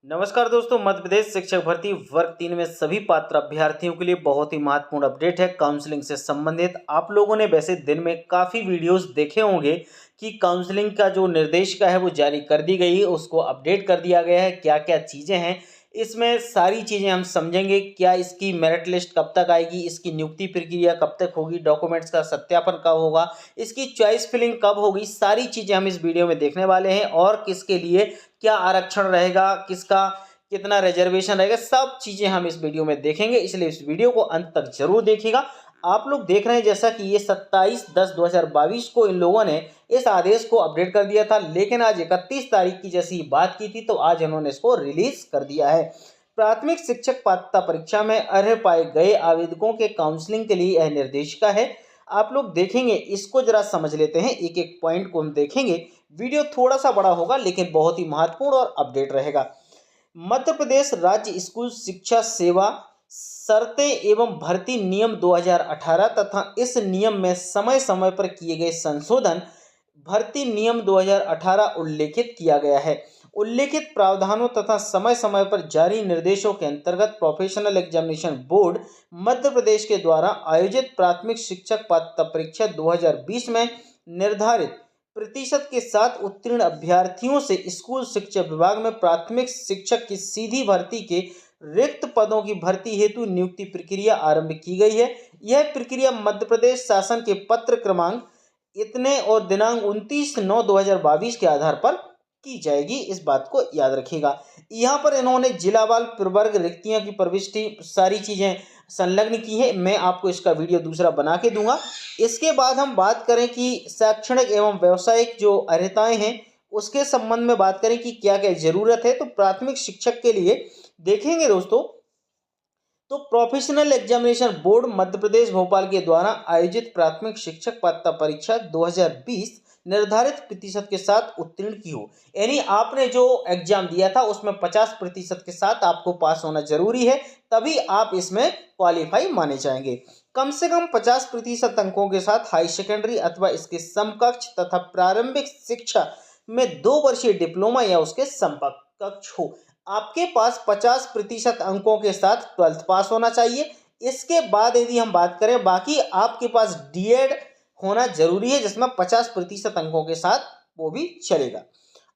नमस्कार दोस्तों, मध्य प्रदेश शिक्षक भर्ती वर्ग 3 में सभी पात्र अभ्यर्थियों के लिए बहुत ही महत्वपूर्ण अपडेट है काउंसलिंग से संबंधित। आप लोगों ने वैसे दिन में काफ़ी वीडियोस देखे होंगे कि काउंसलिंग का जो निर्देशिका है वो जारी कर दी गई है, उसको अपडेट कर दिया गया है। क्या क्या चीज़ें हैं इसमें सारी चीज़ें हम समझेंगे। क्या इसकी मेरिट लिस्ट कब तक आएगी, इसकी नियुक्ति प्रक्रिया कब तक होगी, डॉक्यूमेंट्स का सत्यापन कब होगा, इसकी चॉइस फिलिंग कब होगी, सारी चीज़ें हम इस वीडियो में देखने वाले हैं। और किसके लिए क्या आरक्षण रहेगा, किसका कितना रिजर्वेशन रहेगा, सब चीज़ें हम इस वीडियो में देखेंगे, इसलिए इस वीडियो को अंत तक जरूर देखिएगा। आप लोग देख रहे हैं जैसा कि ये 27/10/2022 को इन लोगों ने इस आदेश को अपडेट कर दिया था, लेकिन आज 31 तारीख की जैसी बात की थी तो आज इन्होंने इसको रिलीज कर दिया है। प्राथमिक शिक्षक पात्रता परीक्षा में अर्ह पाए गए आवेदकों के काउंसलिंग के लिए यह निर्देशिका है। आप लोग देखेंगे, इसको जरा समझ लेते हैं, एक एक पॉइंट को हम देखेंगे। वीडियो थोड़ा सा बड़ा होगा लेकिन बहुत ही महत्वपूर्ण और अपडेट रहेगा। मध्य प्रदेश राज्य स्कूल शिक्षा सेवा शर्तें एवं भर्ती नियम 2018 तथा इस नियम में समय समय पर किए गए संशोधन भर्ती नियम 2018 उल्लेखित किया गया है। उल्लेखित प्रावधानों तथा समय समय पर जारी निर्देशों के अंतर्गत professional examination board Madhya Pradesh के द्वारा आयोजित प्राथमिक शिक्षक पात्रता परीक्षा 2020 में निर्धारित प्रतिशत के साथ उत्तीर्ण अभ्यर्थियों से स्कूल शिक्षा विभाग में प्राथमिक शिक्षक की सीधी भर्ती के रिक्त पदों की भर्ती हेतु नियुक्ति प्रक्रिया आरंभ की गई है। यह प्रक्रिया मध्य प्रदेश शासन के पत्र क्रमांक इतने और दिनांक 29/9/2022 के आधार पर की जाएगी। इस बात को याद रखिएगा। यहाँ पर इन्होंने जिलावार प्रवर्ग रिक्तियों की प्रविष्टि सारी चीज़ें संलग्न की है। मैं आपको इसका वीडियो दूसरा बना के दूंगा। इसके बाद हम बात करें कि शैक्षणिक एवं व्यावसायिक जो अर्हताएं हैं उसके संबंध में बात करें कि क्या क्या जरूरत है। तो प्राथमिक शिक्षक के लिए देखेंगे दोस्तों, तो professional examination board Madhya Pradesh Bhopal के द्वारा आयोजित प्राथमिक शिक्षक पात्रता परीक्षा 2020 निर्धारित प्रतिशत के साथ उत्तीर्ण की हो। यानी आपने जो एग्जाम दिया था उसमें 50% के साथ आपको पास होना जरूरी है, तभी आप इसमें क्वालिफाई माने जाएंगे। कम से कम 50% अंकों के साथ हाई सेकेंडरी अथवा इसके समकक्ष तथा प्रारंभिक शिक्षा में 2 वर्षीय डिप्लोमा या उसके समकक्ष हो। आपके पास 50% अंकों के साथ 12th पास होना चाहिए। इसके बाद यदि हम बात करें, बाकी आपके पास डीएड होना जरूरी है जिसमें 50% अंकों के साथ वो भी चलेगा।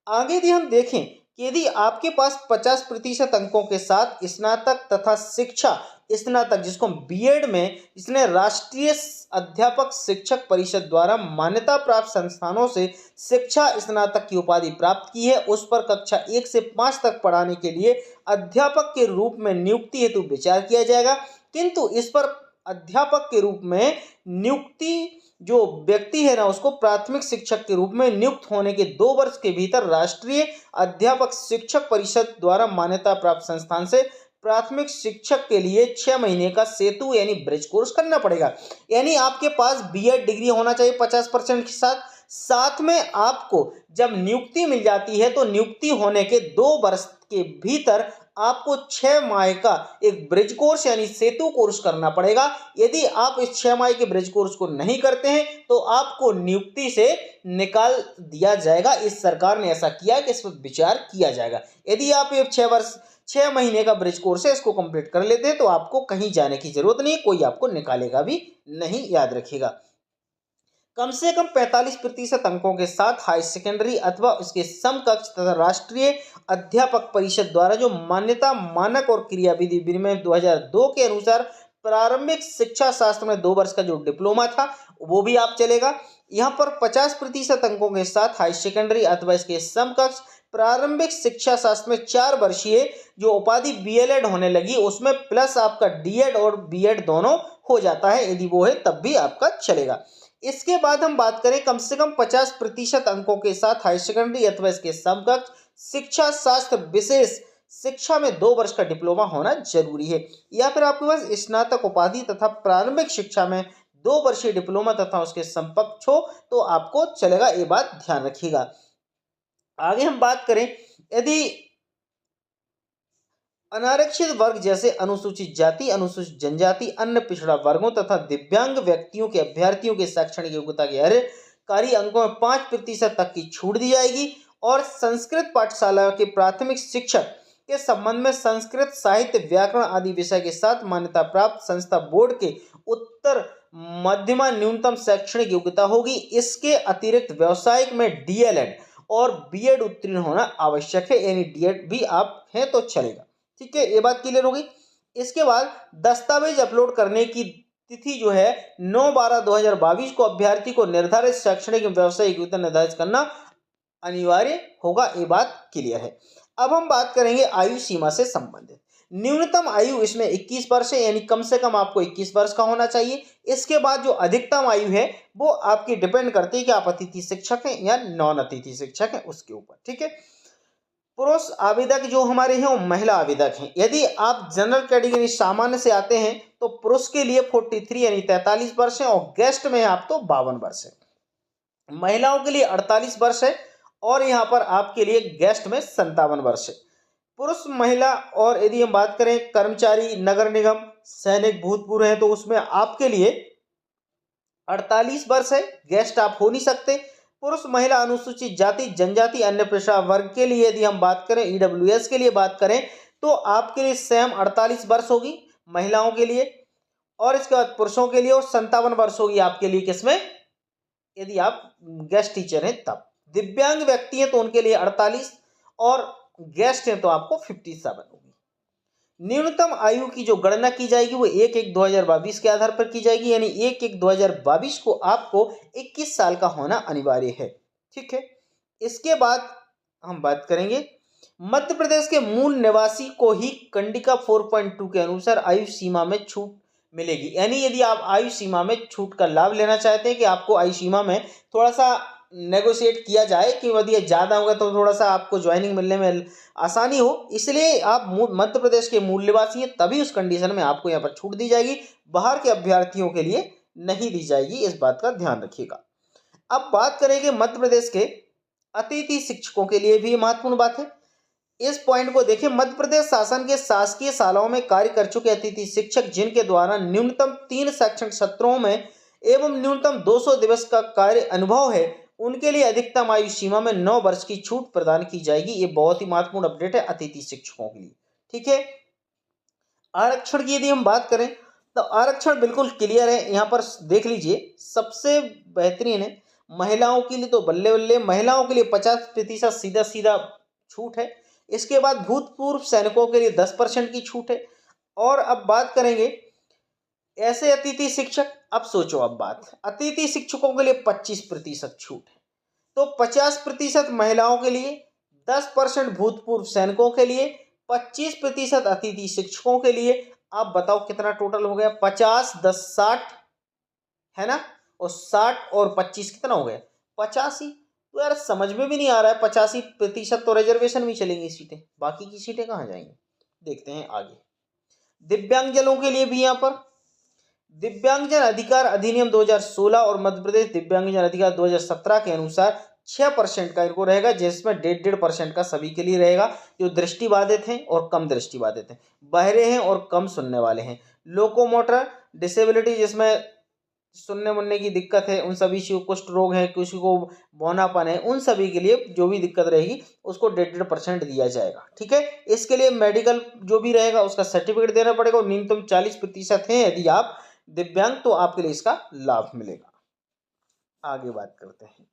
आगे यदि हम देखें कि यदि आपके पास 50% अंकों के साथ स्नातक तथा शिक्षा स्नातक, जिसको बीएड में इसने राष्ट्रीय अध्यापक शिक्षक परिषद द्वारा मान्यता प्राप्त संस्थानों से शिक्षा स्नातक की उपाधि प्राप्त की है, उस पर कक्षा 1 से 5 तक पढ़ाने के लिए अध्यापक के रूप में नियुक्ति हेतु विचार किया जाएगा। किंतु इस पर अध्यापक के रूप में नियुक्ति जो व्यक्ति है ना, उसको प्राथमिक शिक्षक के रूप में नियुक्त होने के 2 वर्ष के भीतर राष्ट्रीय अध्यापक शिक्षक परिषद द्वारा मान्यता प्राप्त संस्थान से प्राथमिक शिक्षक के लिए 6 महीने का सेतु यानी ब्रिज कोर्स करना पड़ेगा। यानी आपके पास बीएड डिग्री होना चाहिए 50% के साथ। साथ में आपको जब नियुक्ति मिल जाती है तो नियुक्ति होने के 2 वर्ष के भीतर आपको 6 माह का एक ब्रिज कोर्स यानी सेतु कोर्स करना पड़ेगा। यदि आप इस 6 माह के ब्रिज कोर्स को नहीं करते हैं तो आपको नियुक्ति से निकाल दिया जाएगा। इस सरकार ने ऐसा किया है कि इस पर विचार किया जाएगा। यदि आप ये 6 महीने का ब्रिज कोर्स है इसको कंप्लीट कर लेते हैं तो आपको कहीं जाने की जरूरत नहीं, कोई आपको निकालेगा भी नहीं, याद रखिएगा। कम से कम 45% अंकों के साथ हाई सेकेंडरी अथवा उसके समकक्ष तथा राष्ट्रीय अध्यापक परिषद द्वारा जो मान्यता मानक और क्रियाविधि विनिमय 2002 के अनुसार प्रारंभिक शिक्षा शास्त्र में 2 वर्ष का जो डिप्लोमा था वो भी आप चलेगा। यहाँ पर 50% अंकों के साथ हाई सेकेंडरी अथवा इसके समकक्ष प्रारंभिक शिक्षा शास्त्र में 4 वर्षीय जो उपाधि बीएलएड होने लगी उसमें प्लस आपका डीएड और बीएड दोनों हो जाता है, यदि वो है तब भी आपका चलेगा। इसके बाद हम बात करें, कम से कम 50% अंकों के साथ हाई सेकेंडरी अथवा इसके समकक्ष शिक्षा शास्त्र विशेष शिक्षा में 2 वर्ष का डिप्लोमा होना जरूरी है। या फिर आपके पास स्नातक उपाधि तथा प्रारंभिक शिक्षा में 2 वर्षीय डिप्लोमा तथा उसके समकक्ष हो तो आपको चलेगा, ये बात ध्यान रखिएगा। आगे हम बात करें, यदि अनारक्षित वर्ग जैसे अनुसूचित जाति, अनुसूचित जनजाति, अन्य पिछड़ा वर्गों तथा दिव्यांग व्यक्तियों के अभ्यर्थियों के शैक्षणिक योग्यता के अर्हकारी अंकों में 5% तक की छूट दी जाएगी। और संस्कृत पाठशाला के प्राथमिक शिक्षक के संबंध में संस्कृत साहित्य व्याकरण आदि विषय के साथ मान्यता प्राप्त संस्था बोर्ड के उत्तर मध्यमा न्यूनतम शैक्षणिक योग्यता होगी। इसके अतिरिक्त व्यावसायिक में डीएलएड और बीएड उत्तीर्ण होना आवश्यक है, यानी डीएड भी आप हैं तो चलेगा। ठीक है, ये बात क्लियर होगी। इसके बाद दस्तावेज अपलोड करने की तिथि जो है 9/12/2022 को अभ्यर्थी को निर्धारित शैक्षणिक एवं व्यावसायिक योग्यता निर्धारित करना अनिवार्य होगा, ये बात क्लियर है। अब हम बात करेंगे आयु सीमा से संबंधित। न्यूनतम आयु इसमें 21 वर्ष है, यानी कम से कम आपको 21 वर्ष का होना चाहिए। इसके बाद जो अधिकतम आयु है वो आपकी डिपेंड करती है कि आप अतिथि शिक्षक हैं या नॉन अतिथि शिक्षक हैं, उसके ऊपर। ठीक है, पुरुष आवेदक जो हमारे हैं वो महिला आवेदक हैं। यदि आप जनरल कैटेगरी सामान्य से आते हैं तो पुरुष के लिए 43 यानी 43 वर्ष है, और गेस्ट में आप तो 52 वर्ष है। महिलाओं के लिए 48 वर्ष है, और यहाँ पर आपके लिए गेस्ट में 57 वर्ष है। पुरुष महिला, और यदि हम बात करें कर्मचारी नगर निगम सैनिक भूतपूर्व हैं तो उसमें आपके लिए 48 वर्ष है, गेस्ट आप हो नहीं सकते। पुरुष महिला अनुसूचित जाति जनजाति अन्य पिछड़ा वर्ग के लिए यदि हम बात करें, ईडब्ल्यूएस के लिए बात करें तो आपके लिए सेम 48 वर्ष होगी महिलाओं के लिए, और इसके बाद पुरुषों के लिए और 57 वर्ष होगी आपके लिए किसमें, यदि आप गेस्ट टीचर हैं तब। दिव्यांग व्यक्ति हैं तो उनके लिए 48 और गेस्ट हैं तो आपको 57 होगी। न्यूनतम आयु की जो गणना की जाएगी वो 1/1/2022 के आधार पर की जाएगी, यानी 1/1/2022 को आपको 21 साल का होना अनिवार्य है। ठीक है, इसके बाद हम बात करेंगे मध्य प्रदेश के मूल निवासी को ही कंडिका 4.2 के अनुसार आयु सीमा में छूट मिलेगी। यानी यदि आप आयु सीमा में छूट का लाभ लेना चाहते हैं कि आपको आयु सीमा में थोड़ा सा नेगोशिएट किया जाए कि यदि ज़्यादा होगा तो थोड़ा सा आपको ज्वाइनिंग मिलने में आसानी हो, इसलिए आप मध्य प्रदेश के मूल निवासी हैं तभी उस कंडीशन में आपको यहाँ पर छूट दी जाएगी, बाहर के अभ्यर्थियों के लिए नहीं दी जाएगी, इस बात का ध्यान रखिएगा। अब बात करेंगे मध्य प्रदेश के अतिथि शिक्षकों के लिए भी महत्वपूर्ण बात है। इस पॉइंट को देखिए, मध्य प्रदेश शासन के शासकीय शालाओं में कार्य कर चुके अतिथि शिक्षक जिनके द्वारा न्यूनतम 3 शैक्षणिक सत्रों में एवं न्यूनतम 200 दिवस का कार्य अनुभव है, उनके लिए अधिकतम आयु सीमा में 9 वर्ष की छूट प्रदान की जाएगी। ये बहुत ही महत्वपूर्ण अपडेट है अतिथि शिक्षकों के लिए। ठीक है, आरक्षण की यदि हम बात करें तो आरक्षण बिल्कुल क्लियर है, यहाँ पर देख लीजिए सबसे बेहतरीन है। महिलाओं के लिए तो बल्ले बल्ले, महिलाओं के लिए 50% सीधा सीधा छूट है। इसके बाद भूतपूर्व सैनिकों के लिए 10% की छूट है। और अब बात करेंगे ऐसे अतिथि शिक्षक, अब सोचो अब बात, अतिथि शिक्षकों के लिए 25% छूट है, तो 50% महिलाओं के लिए, 10% भूतपूर्व सैनिकों के लिए, 25% अतिथि शिक्षकों के लिए। आप बताओ कितना टोटल हो गया, 50 10 60 है ना, और 60 और 25 कितना हो गया, 85। तो यार समझ में भी नहीं आ रहा है, 85% तो रिजर्वेशन में चलेंगी सीटें, बाकी की सीटें कहाँ जाएंगी। देखते हैं आगे। दिव्यांगजनों के लिए भी यहाँ पर दिव्यांगजन अधिकार अधिनियम 2016 और मध्य प्रदेश दिव्यांगजन अधिकार 2017 के अनुसार 6% का इनको रहेगा, जिसमें 1.5% का सभी के लिए रहेगा जो दृष्टिबाधित हैं और कम दृष्टिबाधित हैं, बहरे हैं और कम सुनने वाले हैं, लोकोमोटर डिसेबिलिटी जिसमें सुनने मुनने की दिक्कत है उन सभी को, कुष्ठ रोग है, किसी को बौनापन है, उन सभी के लिए जो भी दिक्कत रहेगी उसको 1.5% दिया जाएगा। ठीक है, इसके लिए मेडिकल जो भी रहेगा उसका सर्टिफिकेट देना पड़ेगा, और न्यूनतम 40% है यदि आप दिव्यांग तो आपके लिए इसका लाभ मिलेगा। आगे बात करते हैं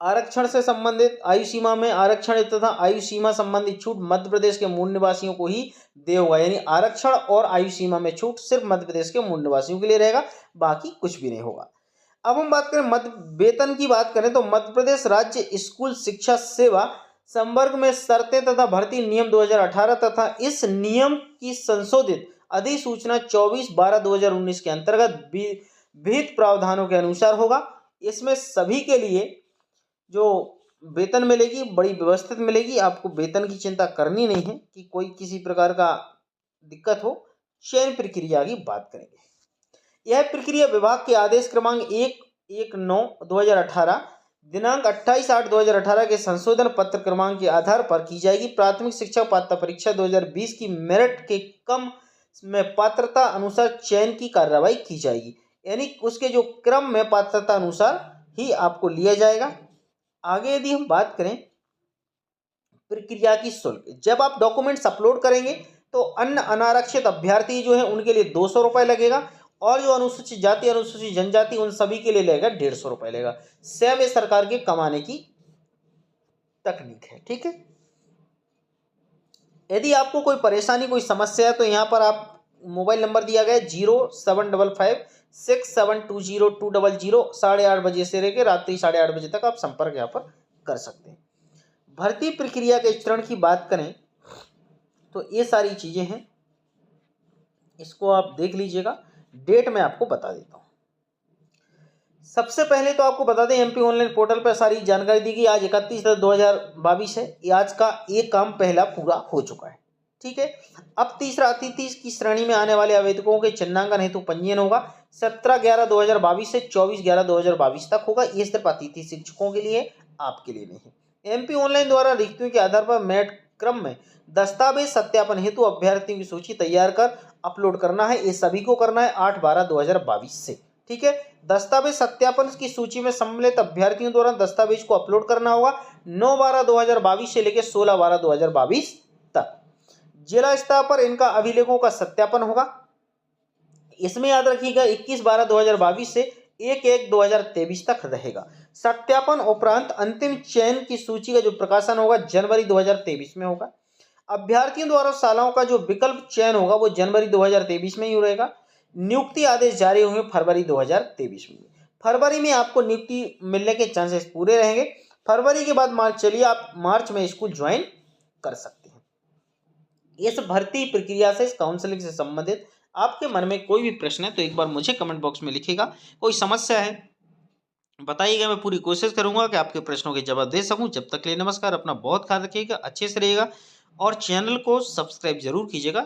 आरक्षण से संबंधित। आयु सीमा में आरक्षण तथा आयु सीमा संबंधी छूट मध्य प्रदेश के मूल निवासियों को ही दे होगा, यानी आरक्षण और आयु सीमा में छूट सिर्फ मध्य प्रदेश के मूल निवासियों के लिए रहेगा, बाकी कुछ भी नहीं होगा। अब हम बात करें मध्य वेतन की बात करें तो मध्य प्रदेश राज्य स्कूल शिक्षा सेवा संवर्ग में शर्तें तथा भर्ती नियम 2018 तथा इस नियम की संशोधित अधिसूचना 24/12/2019 के अंतर्गत विहित प्रावधानों के अनुसार होगा। इसमें सभी के लिए जो वेतन मिलेगी बड़ी व्यवस्थित मिलेगी, आपको वेतन की चिंता करनी नहीं है कि कोई किसी प्रकार का दिक्कत हो। चयन प्रक्रिया की बात करेंगे, यह प्रक्रिया विभाग के आदेश क्रमांक 1/19/2018 दिनांक 28/8/2018 के संशोधन पत्र क्रमांक के आधार पर की जाएगी। प्राथमिक शिक्षक पात्रता परीक्षा 2020 की मेरिट के क्रम में पात्रता अनुसार चयन की कार्रवाई की जाएगी, यानी उसके जो क्रम में पात्रता अनुसार ही आपको लिया जाएगा। आगे यदि हम बात करें प्रक्रिया की शुल्क, जब आप डॉक्यूमेंट्स अपलोड करेंगे तो अन्य अनारक्षित अभ्यर्थी जो है उनके लिए 200 रुपये लगेगा, और जो अनुसूचित जाति अनुसूचित जनजाति उन सभी के लिए लगेगा 150 रुपये लगेगा। सेम ये सरकार के कमाने की तकनीक है। ठीक है, यदि आपको कोई परेशानी कोई समस्या है तो यहाँ पर आप मोबाइल नंबर दिया गया है 0755672020, 8:30 बजे से लेकर रात्रि 8:30 बजे तक आप संपर्क यहाँ पर कर सकते हैं। भर्ती प्रक्रिया के चरण की बात करें तो ये सारी चीजें हैं, इसको आप देख लीजिएगा। डेट मैं आपको बता देता हूँ। सबसे पहले तो आपको बता दें एमपी ऑनलाइन पोर्टल पर सारी जानकारी दी गई। आज 31/10/2022 है। ये आज का एक काम पहला पूरा हो चुका है। ठीक है, अब तीसरा अतिथि की श्रेणी में आने वाले आवेदकों के चिन्हांकन हेतु पंजीयन होगा 17/11/2022 से 24/11/2022 तक होगा। ये सिर्फ अतिथि शिक्षकों के लिए, आपके लिए नहीं है। एमपी ऑनलाइन द्वारा रिक्तियों के आधार पर मेरिट क्रम में दस्तावेज सत्यापन हेतु अभ्यर्थियों की सूची तैयार कर अपलोड करना है। ये सभी को करना है 8/12/2022 से। ठीक है, दस्तावेज सत्यापन की सूची में सम्मिलित अभ्यर्थियों द्वारा दस्तावेज को अपलोड करना होगा 9/12/2022 से लेकर 16/12/2022 तक। जिला स्तर पर इनका अभिलेखों का सत्यापन होगा। इसमें याद रखिएगा 21/12/2022 से 1/1/2023 तक रहेगा। सत्यापन उपरांत अंतिम चयन की सूची का जो प्रकाशन होगा जनवरी 2023 में होगा। अभ्यर्थियों द्वारा शालाओं का जो विकल्प चयन होगा वो जनवरी 2023 में ही रहेगा। नियुक्ति आदेश जारी होंगे फरवरी 2023 में। फरवरी में आपको नियुक्ति मिलने के चांसेस पूरे रहेंगे। फरवरी के बाद मार्च, चलिए आप मार्च में स्कूल ज्वाइन कर सकते हैं। इस भर्ती प्रक्रिया से, इस काउंसलिंग से संबंधित आपके मन में कोई भी प्रश्न है तो एक बार मुझे कमेंट बॉक्स में लिखिएगा। कोई समस्या है बताइएगा, मैं पूरी कोशिश करूंगा कि आपके प्रश्नों के जवाब दे सकूं। जब तक के लिए नमस्कार, अपना बहुत ख्याल रखिएगा, अच्छे से रहिएगा और चैनल को सब्सक्राइब जरूर कीजिएगा।